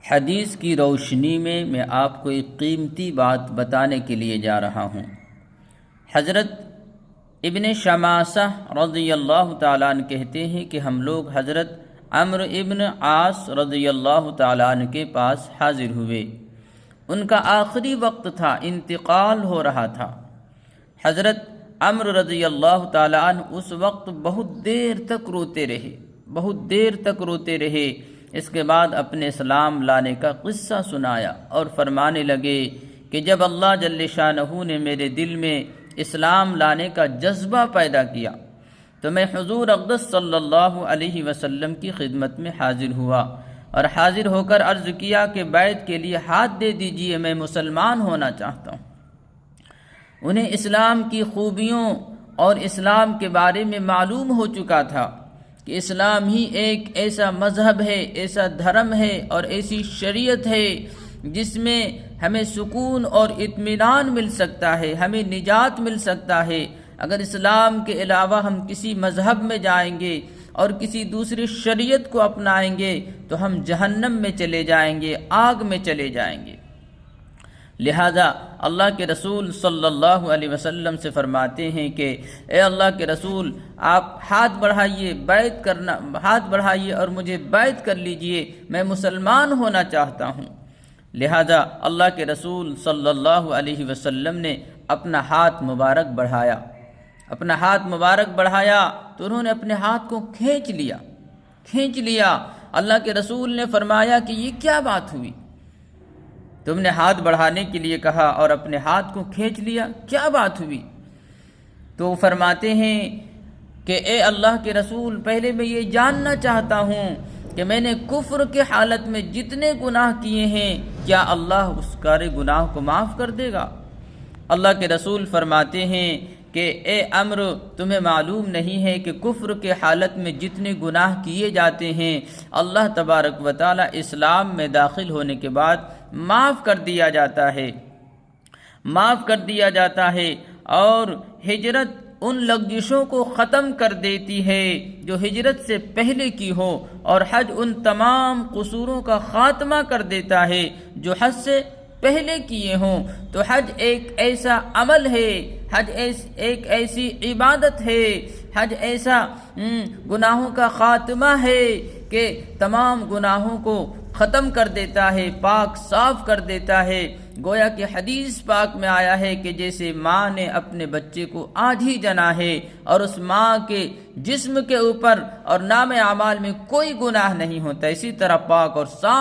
حدیث کی روشنی میں آپ کو ایک قیمتی بات بتانے کے لیے جا رہا ہوں۔ حضرت ابن شماسہ رضی اللہ تعالیٰ عنہ کہتے ہیں کہ ہم لوگ حضرت عمرو ابن عاص رضی اللہ تعالیٰ عنہ کے پاس حاضر ہوئے۔ ان کا آخری وقت تھا، انتقال ہو رہا تھا۔ حضرت عمرو رضی اللہ تعالیٰ عنہ اس وقت بہت دیر تک روتے رہے۔ اس کے بعد اپنے اسلام لانے کا قصہ سنایا اور فرمانے لگے کہ جب اللہ جل شانہ نے میرے دل میں اسلام لانے کا جذبہ پیدا کیا تو میں حضور اقدس صلی اللہ علیہ وسلم کی خدمت میں حاضر ہوا اور حاضر ہو کر عرض کیا کہ بیعت کے لیے ہاتھ دے دیجئے، میں مسلمان ہونا چاہتا ہوں۔ انہیں اسلام کی خوبیوں اور اسلام کے بارے میں معلوم ہو چکا تھا کہ اسلام ہی ایک ایسا مذہب ہے، ایسا دھرم ہے اور ایسی شریعت ہے جس میں ہمیں سکون اور اطمینان مل سکتا ہے، ہمیں نجات مل سکتا ہے۔ اگر اسلام کے علاوہ ہم کسی مذہب میں جائیں گے اور کسی دوسری شریعت کو اپنائیں گے تو ہم جہنم میں چلے جائیں گے، آگ میں چلے جائیں گے۔ لہذا اللہ کے رسول صلی اللہ علیہ وسلم سے فرماتے ہیں کہ اے اللہ کے رسول، آپ ہاتھ بڑھائیے اور مجھے بیعت کر لیجئے، میں مسلمان ہونا چاہتا ہوں۔ لہذا اللہ کے رسول صلی اللہ علیہ وسلم نے اپنا ہاتھ مبارک بڑھایا تو انہوں نے اپنے ہاتھ کو کھینچ لیا۔ اللہ کے رسول نے فرمایا کہ یہ کیا بات ہوئی؟ تم نے ہاتھ بڑھانے کے لیے کہا اور اپنے ہاتھ کو کھینچ لیا، کیا بات ہوئی؟ تو فرماتے ہیں کہ اے اللہ کے رسول، پہلے میں یہ جاننا چاہتا ہوں کہ میں نے کفر کے حالت میں جتنے گناہ کیے ہیں کیا اللہ اس سارے گناہ کو معاف کر دے گا؟ اللہ کے رسول فرماتے ہیں کہ اے عمرو، تمہیں معلوم نہیں ہے کہ کفر کے حالت میں جتنے گناہ کیے جاتے ہیں اللہ تبارک و تعالی اسلام میں داخل ہونے کے بعد معاف کر دیا جاتا ہے اور ہجرت ان لغزشوں کو ختم کر دیتی ہے جو ہجرت سے پہلے کی ہو، اور حج ان تمام قصوروں کا خاتمہ کر دیتا ہے جو حج سے پہلے کیے ہوں۔ تو حج ایک ایسا عمل ہے، حج ایک ایسی عبادت ہے، حج ایسا گناہوں کا خاتمہ ہے کہ تمام گناہوں کو ختم کر دیتا ہے، پاک صاف کر دیتا ہے۔ گویا کہ حدیث پاک میں آیا ہے کہ جیسے ماں نے اپنے بچے کو آدھی جنا ہے اور اس ماں کے جسم کے اوپر اور نام اعمال میں کوئی گناہ نہیں ہوتا، اسی طرح پاک اور صاف